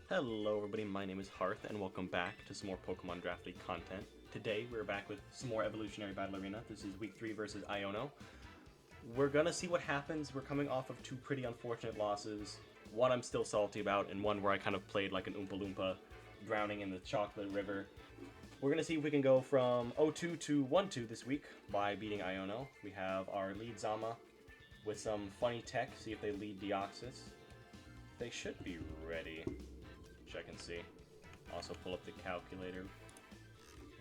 Hello everybody, my name is Hearth, and welcome back to some more Pokemon Draft League content. Today, we're back with some more Evolutionary Battle Arena. This is Week 3 versus Iono. We're gonna see what happens. We're coming off of two pretty unfortunate losses. One I'm still salty about, and one where I kind of played like an Oompa Loompa, drowning in the chocolate river. We're gonna see if we can go from 0-2 to 1-2 this week by beating Iono. We have our lead Zama with some funny tech, see if they lead Deoxys. They should be ready. Check and see. Also pull up the calculator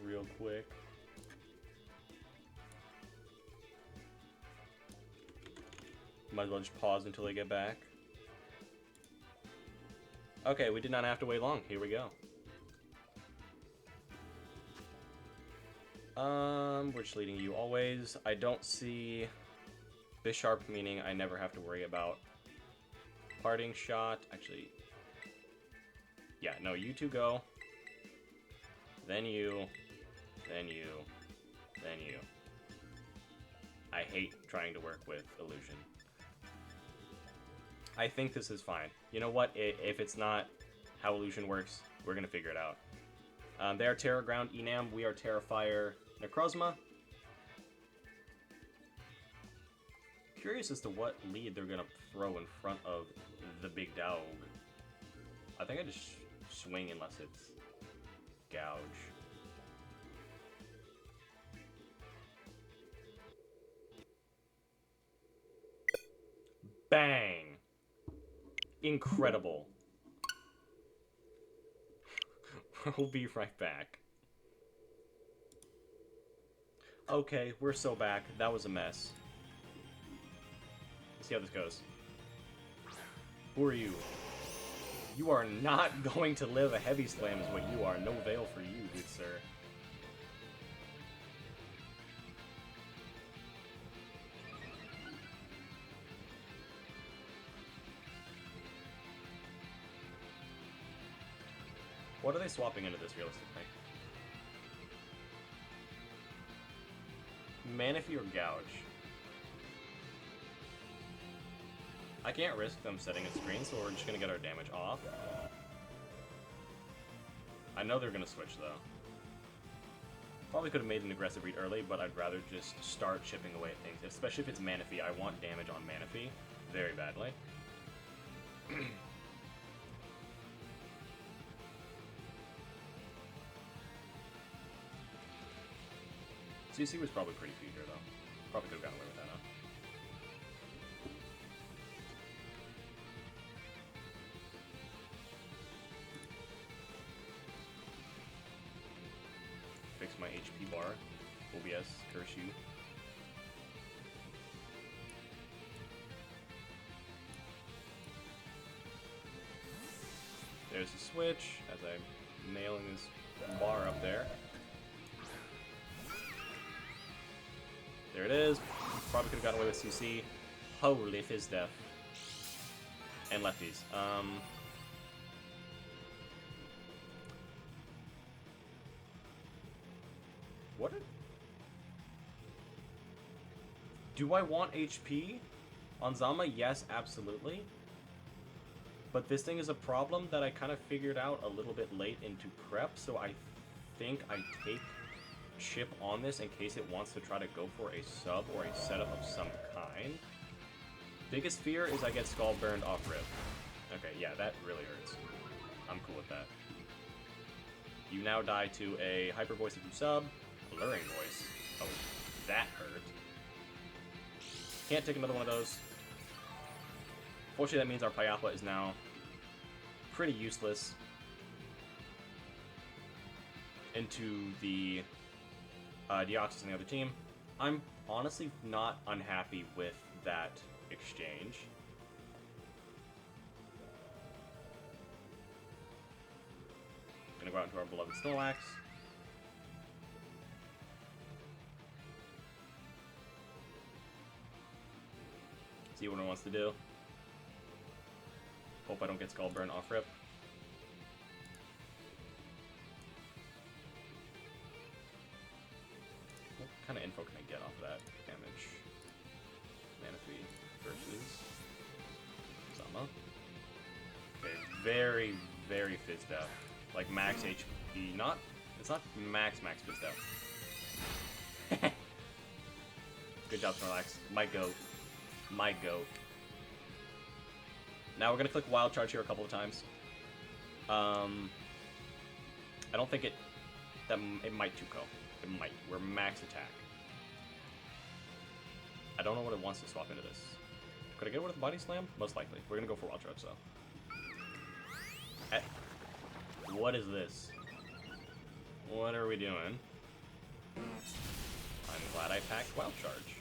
real quick. Might as well just pause until they get back. Okay, we did not have to wait long. Here we go. We're just leading you always. I don't see Bisharp, meaning I never have to worry about parting shot. Actually, yeah, no, you two go. Then you. Then you. Then you. I hate trying to work with Illusion. I think this is fine. You know what? If it's not how Illusion works, we're going to figure it out. They are Terra Ground Enam. We are Terra Fire Necrozma. Curious as to what lead they're going to throw in front of the big dog. I think I just swing unless it's gouge. Bang! Incredible. We'll be right back. Okay, we're so back. That was a mess. Let's see how this goes. Who are you? You are not going to live. A heavy slam is what you are. No veil for you, good sir. What are they swapping into this realistically? Manaphy or Gouge? I can't risk them setting a screen, so we're just gonna get our damage off. I know they're gonna switch though. Probably could have made an aggressive read early, but I'd rather just start chipping away at things. Especially if it's Manaphy. I want damage on Manaphy very badly. CC was probably pretty feeder though. Probably could have gotten away with that, huh? Fix my HP bar. OBS, curse you. There's the switch as I'm nailing this bar up there. There it is. Probably could have gotten away with CC. Holy fizz death. And lefties. What? Do I want HP on Zama? Yes, absolutely. But this thing is a problem that I kind of figured out a little bit late into prep, so I think I take chip on this in case it wants to try to go for a sub or a setup of some kind. Biggest fear is I get Skull Burned off rip. Okay, yeah, that really hurts. I'm cool with that. You now die to a Hyper Voice if you sub. Alluring Voice. Oh, that hurt. Can't take another one of those. Fortunately, that means our Payapa is now pretty useless into the Deoxys on the other team. I'm honestly not unhappy with that exchange. Gonna go out into our beloved Snorlax. See what it wants to do. Hope I don't get Skull Burn off rip. What kind of info can I get off that damage? Manaphy versus Zama. Okay, very, very fizzed out. Like max HP, not, it's not max fizzed out. Good job, Snorlax. My goat. My goat. Now we're gonna click Wild Charge here a couple of times. I don't think it might 2-ko. It might. We're max attack. I don't know what it wants to swap into this. Could I get it with Body Slam? Most likely. We're gonna go for Wild Charge, though. What is this? What are we doing? I'm glad I packed Wild Charge.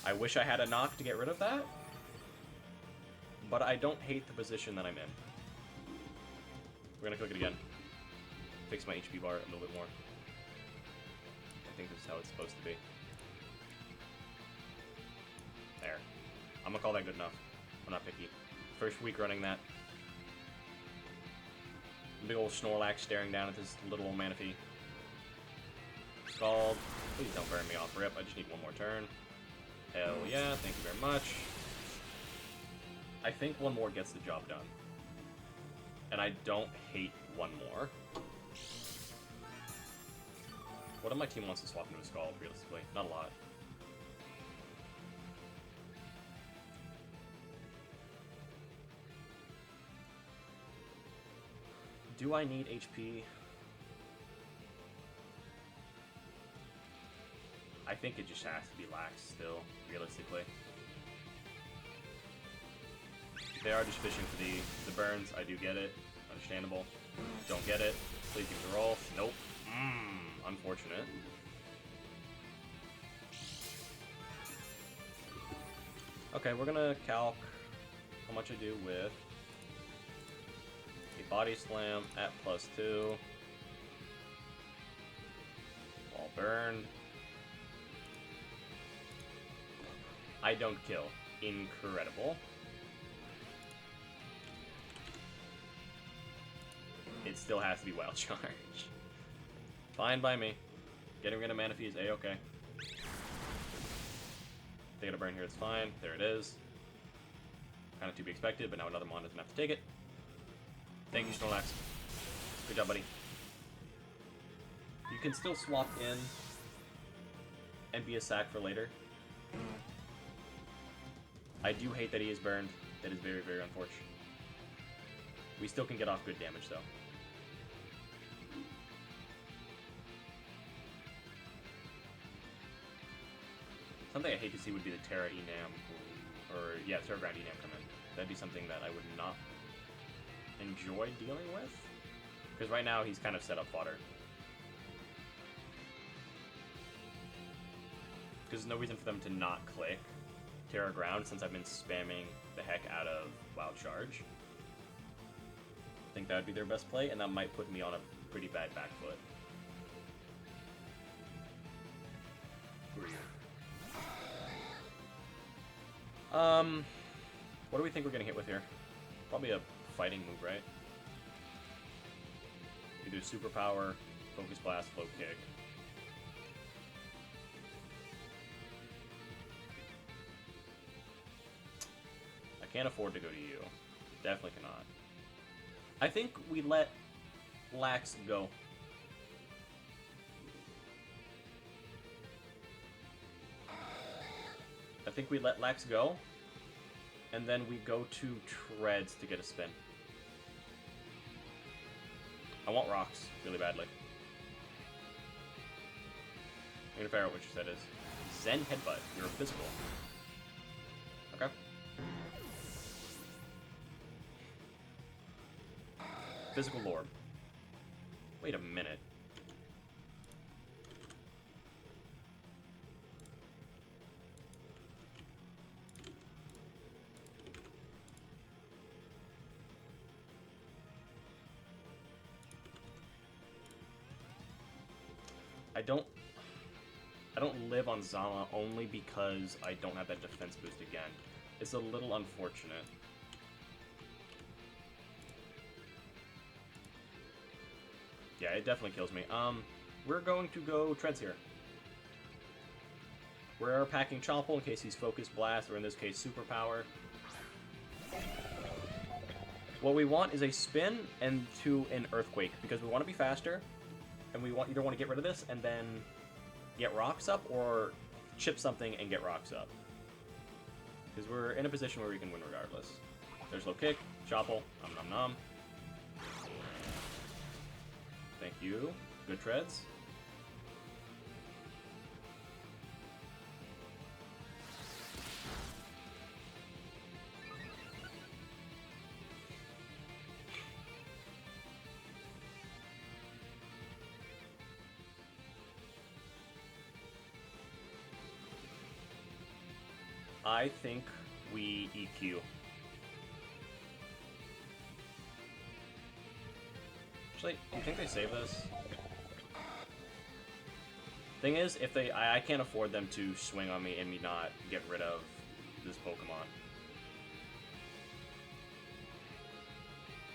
I wish I had a knock to get rid of that, but I don't hate the position that I'm in. We're gonna click it again. Fix my HP bar a little bit more. I think this is how it's supposed to be. There. I'm gonna call that good enough. I'm not picky. First week running that. Big old Snorlax staring down at this little old Manaphy. Scald. Please don't burn me off, Rip. I just need one more turn. Hell yeah, thank you very much. I think one more gets the job done. And I don't hate one more. What if my team wants to swap into a Scald, realistically? Not a lot. Do I need HP? I think it just has to be lax still, realistically. They are just fishing for the burns. I do get it. Understandable. Don't get it. Please give me the roll. Nope. Unfortunate. Okay, we're gonna calc how much I do with a Body Slam at +2. All burned. I don't kill. Incredible. It still has to be Wild Charge. Fine by me. Getting rid of Manaphy is A-okay. Taking a burn here, it's fine. There it is. Kind of to be expected, but now another Mon doesn't have to take it. Thank you, Snorlax. Good job, buddy. You can still swap in and be a sack for later. I do hate that he is burned. That is very, very unfortunate. We still can get off good damage, though. Something I hate to see would be the Terra Enam, or yeah, Terra Ground Enam come in. That'd be something that I would not enjoy dealing with, because right now he's kind of set up fodder. Because there's no reason for them to not click Terra Ground since I've been spamming the heck out of Wild Charge. I think that would be their best play, and that might put me on a pretty bad back foot. What do we think we're gonna hit with here? Probably a fighting move, right? Either Superpower, Focus Blast, Float Kick. I can't afford to go to you. Definitely cannot. I think we let Lax go. I think we let Lax go, and then we go to Treads to get a spin. I want rocks really badly. I'm gonna figure out what you said is. Zen Headbutt. You're a physical. Okay. Physical Lord. Wait a minute. I don't live on Zama only because I don't have that defense boost again. It's a little unfortunate. Yeah, it definitely kills me. We're going to go Treads here. We're packing Chompel in case he's Focus Blast, or in this case, Superpower. What we want is a spin and to an earthquake, because we want to be faster, and we either want to get rid of this and then get rocks up, or chip something and get rocks up. Because we're in a position where we can win regardless. There's low kick, chopple, nom nom nom. Thank you. Good treads. I think we EQ. Actually, do you think they save this? Thing is, if they, I can't afford them to swing on me and me not get rid of this Pokemon.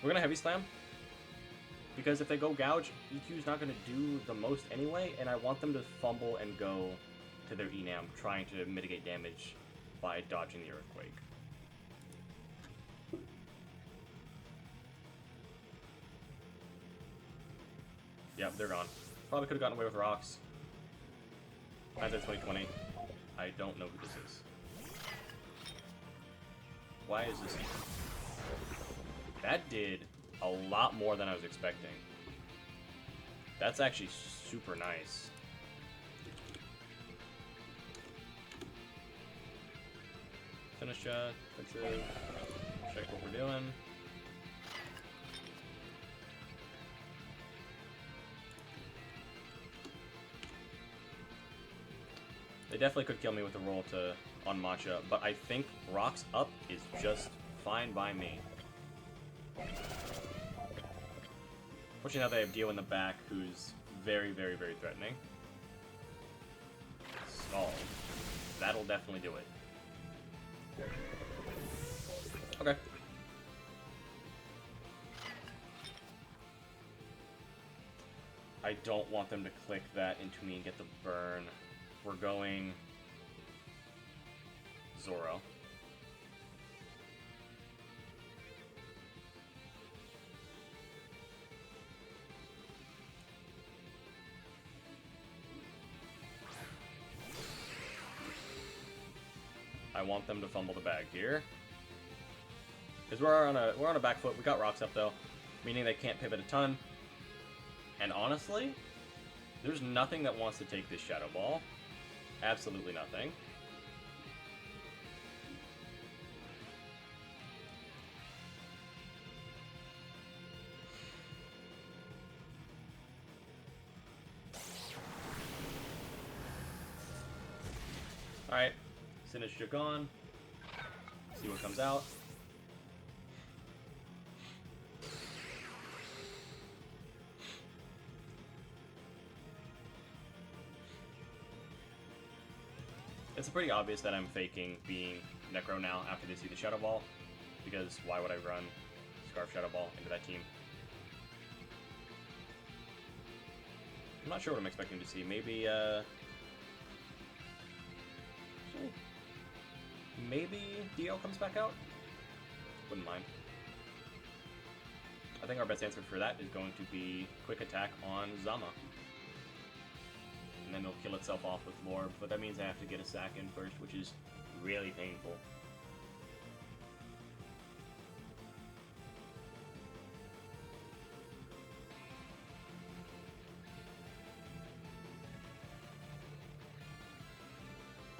We're gonna Heavy Slam, because if they go Gouge, EQ's not gonna do the most anyway, and I want them to fumble and go to their Enam, trying to mitigate damage by dodging the Earthquake. Yep, they're gone. Probably could have gotten away with rocks. Hindsight 2020. I don't know who this is. Why is this? That did a lot more than I was expecting. That's actually super nice. Finish shot, defensive, check what we're doing. They definitely could kill me with a roll to on Matcha, but I think rocks up is just fine by me. Fortunately, now they have Dio in the back, who's very, very, very threatening. Stall. That'll definitely do it. Okay. I don't want them to click that into me and get the burn. We're going Zoro. I want them to fumble the bag here, because we're on a back foot. We got rocks up though, meaning they can't pivot a ton. And honestly, there's nothing that wants to take this Shadow Ball. Absolutely nothing. Alright, Sinistcha gone. See what comes out. It's pretty obvious that I'm faking being Necro now after they see the Shadow Ball, because why would I run Scarf Shadow Ball into that team? I'm not sure what I'm expecting to see. Maybe, maybe Dio comes back out? Wouldn't mind. I think our best answer for that is going to be Quick Attack on Zama. And then it'll kill itself off with Lorb, but that means I have to get a sack in first, which is really painful.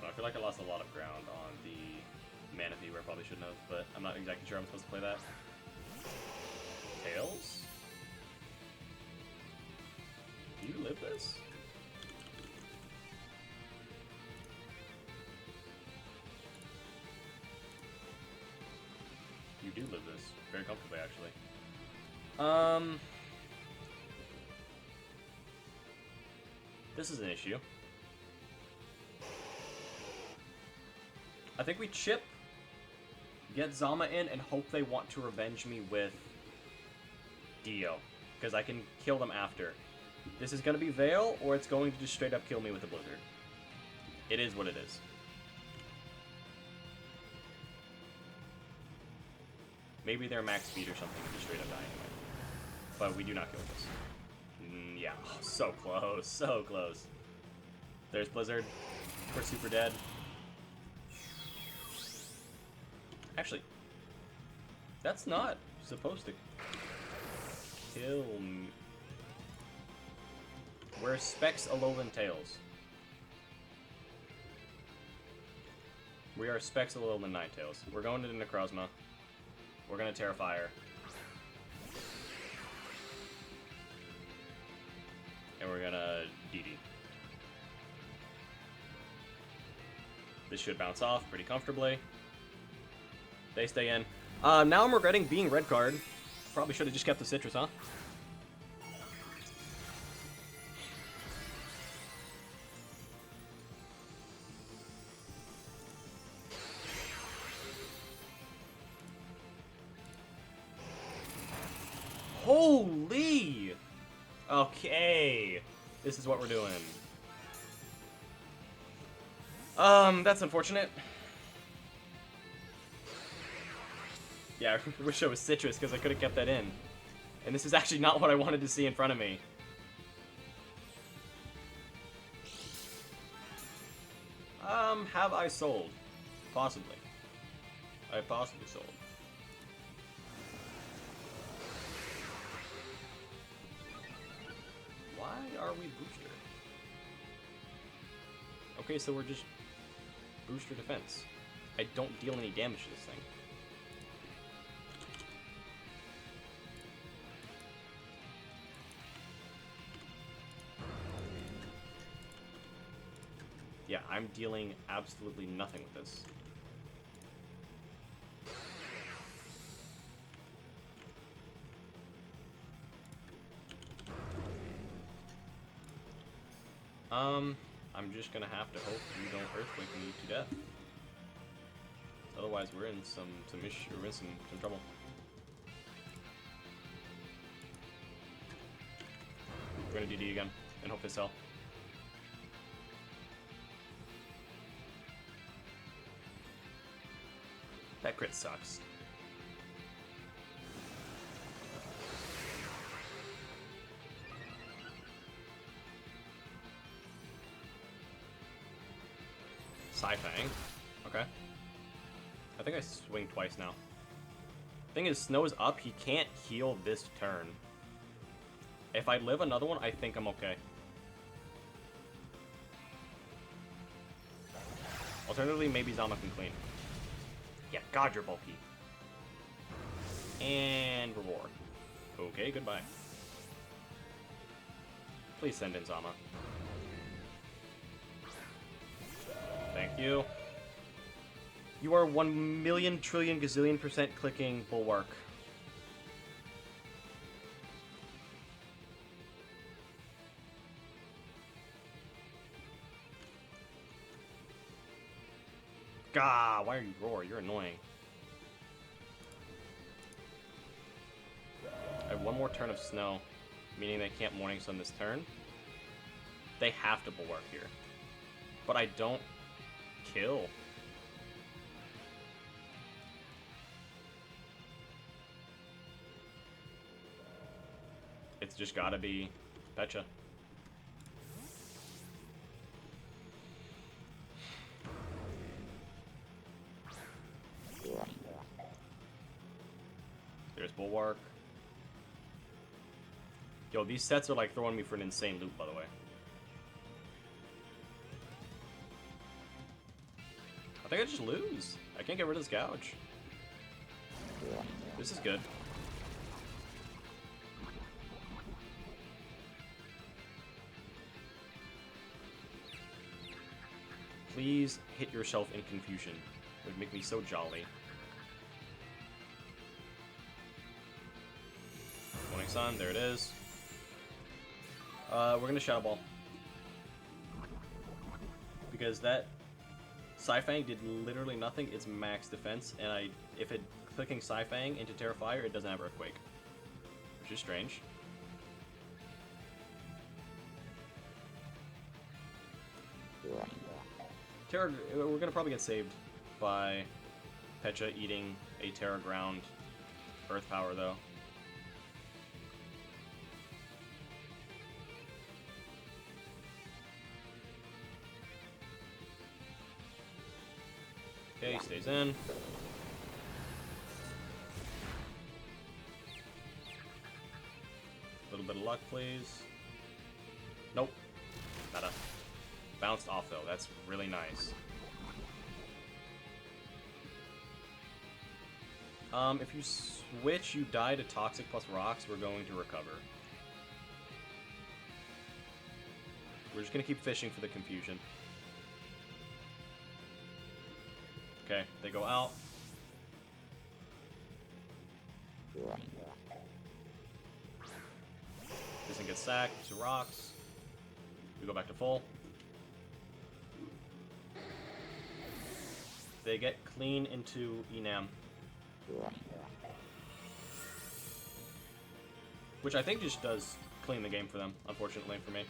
I feel like I lost a lot of ground on the Manaphy where I probably shouldn't have, but I'm not exactly sure I'm supposed to play that. Tails? Do you live this? You do live this very comfortably, actually. This is an issue. I think we chip, get Zama in, and hope they want to revenge me with Dio, because I can kill them after. This is going to be Veil, or it's going to just straight up kill me with the Blizzard. It is what it is. Maybe they're max speed or something and just straight up die anyway. But we do not kill this. Yeah, oh, so close, so close. There's Blizzard. We're super dead. Actually, that's not supposed to kill me. We're Specs Alolan Tails. We are Specs Alolan Ninetales. We're going into Necrozma. We're gonna Terrafire. And we're gonna DD. This should bounce off pretty comfortably. They stay in. Now I'm regretting being red card. Probably should have just kept the Citrus, huh? Holy! Okay. This is what we're doing. That's unfortunate. Yeah, I wish I was Citrus because I could have kept that in. And this is actually not what I wanted to see in front of me. Have I sold? Possibly. I possibly sold. Why are we booster? Okay, so we're just booster defense. I don't deal any damage to this thing. Yeah, I'm dealing absolutely nothing with this. I'm just gonna have to hope you don't Earthquake me to death. Otherwise, we're in some trouble. We're gonna DD again and hope they sell. That crit sucks. Sci-Fang. Okay. I think I swing twice now. Thing is, Snow is up. He can't heal this turn. If I live another one, I think I'm okay. Alternatively, maybe Zama can clean. Yeah, God, you're bulky. And reward. Okay, goodbye. Please send in Zama. Thank you. You are 1,000,000 trillion gazillion % clicking Bulwark. Gah, why are you roar? You're annoying. I have one more turn of Snow, meaning they can't Morning Sun this turn. They have to Bulwark here. But I don't kill. It's just gotta be Pecha. There's Bulwark. Yo, these sets are like throwing me for an insane loop, by the way. I think I just lose. I can't get rid of this Gouge. This is good. Please hit yourself in confusion. It would make me so jolly. Morning Sun, there it is. We're gonna Shadow Ball. Because that Sci-Fang did literally nothing. It's max defense, and if it clicking Sci-Fang into Terrafire, it doesn't have Earthquake. Which is strange. We're gonna probably get saved by Pecha eating a Terra Ground Earth Power, though. Okay, stays in. A little bit of luck, please. Nope. Nada. Bounced off, though. That's really nice. If you switch, you die to Toxic plus Rocks, we're going to recover. We're just going to keep fishing for the confusion. Okay, they go out. This one gets sacked to Rocks. We go back to full. They get clean into Enam. Which I think just does clean the game for them, unfortunately for me.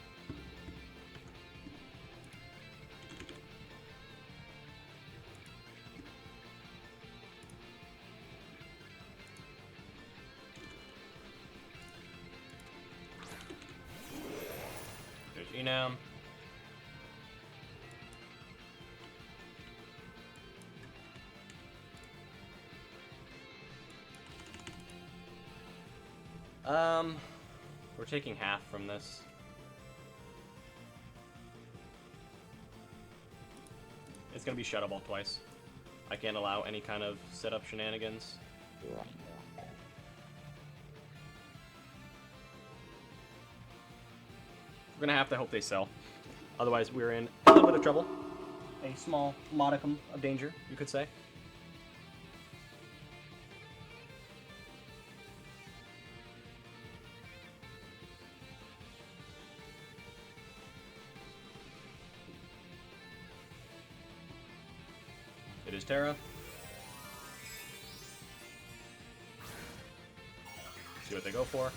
There's Enam. We're taking half from this. It's gonna be Shadow Ball twice. I can't allow any kind of setup shenanigans. We're gonna have to hope they sell. Otherwise, we're in a little bit of trouble. A small modicum of danger, you could say. It is Terra. See what they go for.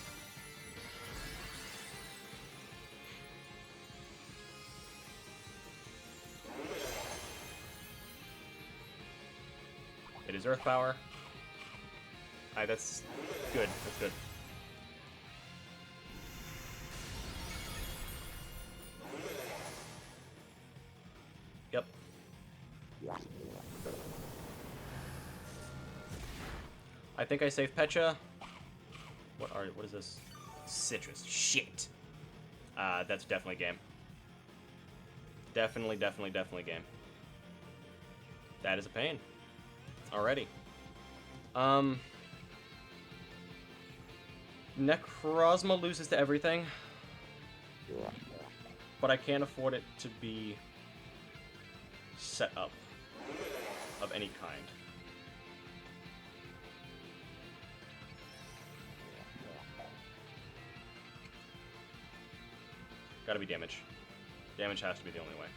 It is Earth Power. Alright, that's good. That's good. Yep. I think I saved Pecha. What is this? Citrus. Shit. That's definitely game. Definitely game. That is a pain. Already. Necrozma loses to everything. But I can't afford it to be set up of any kind. Gotta be damage. Damage has to be the only way.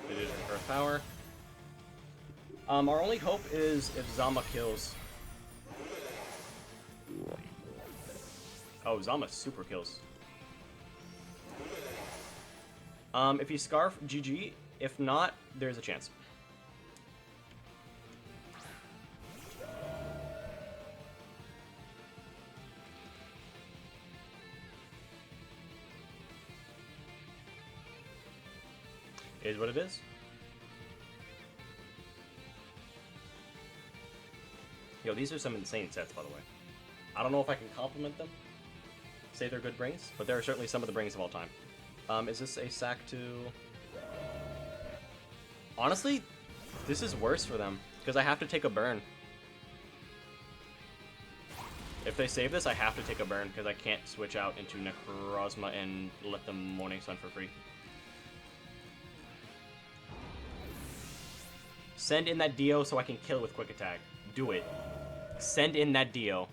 It is Earth Power. Our only hope is if Zama kills. Oh, Zama super kills. If you Scarf, GG. If not, there's a chance. It is what it is. Yo, these are some insane sets, by the way. I don't know if I can compliment them, say they're good brings, but there are certainly some of the brings of all time. Is this a sack to... Honestly, this is worse for them, because I have to take a burn. If they save this, I have to take a burn, because I can't switch out into Necrozma and let them Morning Sun for free. Send in that Dio so I can kill with Quick Attack. Do it. Send in that Dio.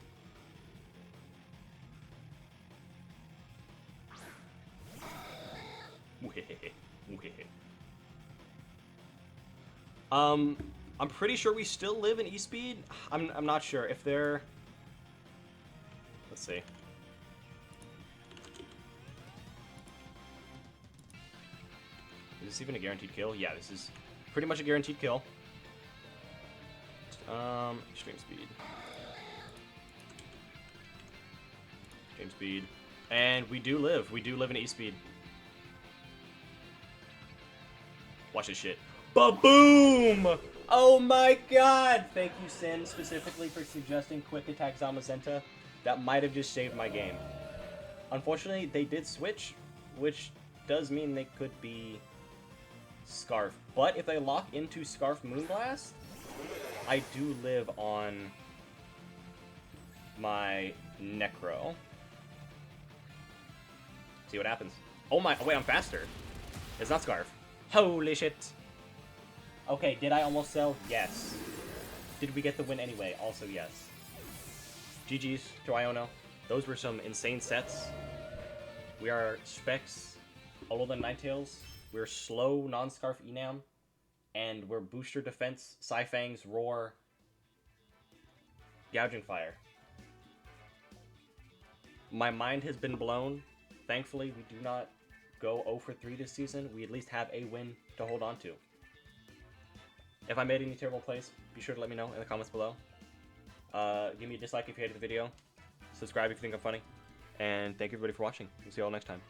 I'm pretty sure we still live in E-Speed. I'm not sure if they're... Let's see. Is this even a guaranteed kill? Yeah, this is pretty much a guaranteed kill. Extreme speed. Extreme speed. And we do live. We do live in E-speed. Watch this shit. Ba-boom! Oh my god! Thank you, Sin, specifically for suggesting Quick Attack Zamazenta. That might have just saved my game. Unfortunately, they did switch, which does mean they could be Scarf. But if they lock into Scarf Moonblast, I do live on my Necro. See what happens. Oh my, oh wait, I'm faster. It's not Scarf. Holy shit. Okay, did I almost sell? Yes. Did we get the win anyway? Also yes. GG's to Iono. Those were some insane sets. We are Specs, Alolan Ninetales. We're slow non-Scarf Enam. And we're Booster Defense, Psyfang's Roar, Gouging Fire. My mind has been blown. Thankfully, we do not go 0 for 3 this season. We at least have a win to hold on to. If I made any terrible plays, be sure to let me know in the comments below. Give me a dislike if you hated the video. Subscribe if you think I'm funny. And thank you everybody for watching. We'll see you all next time.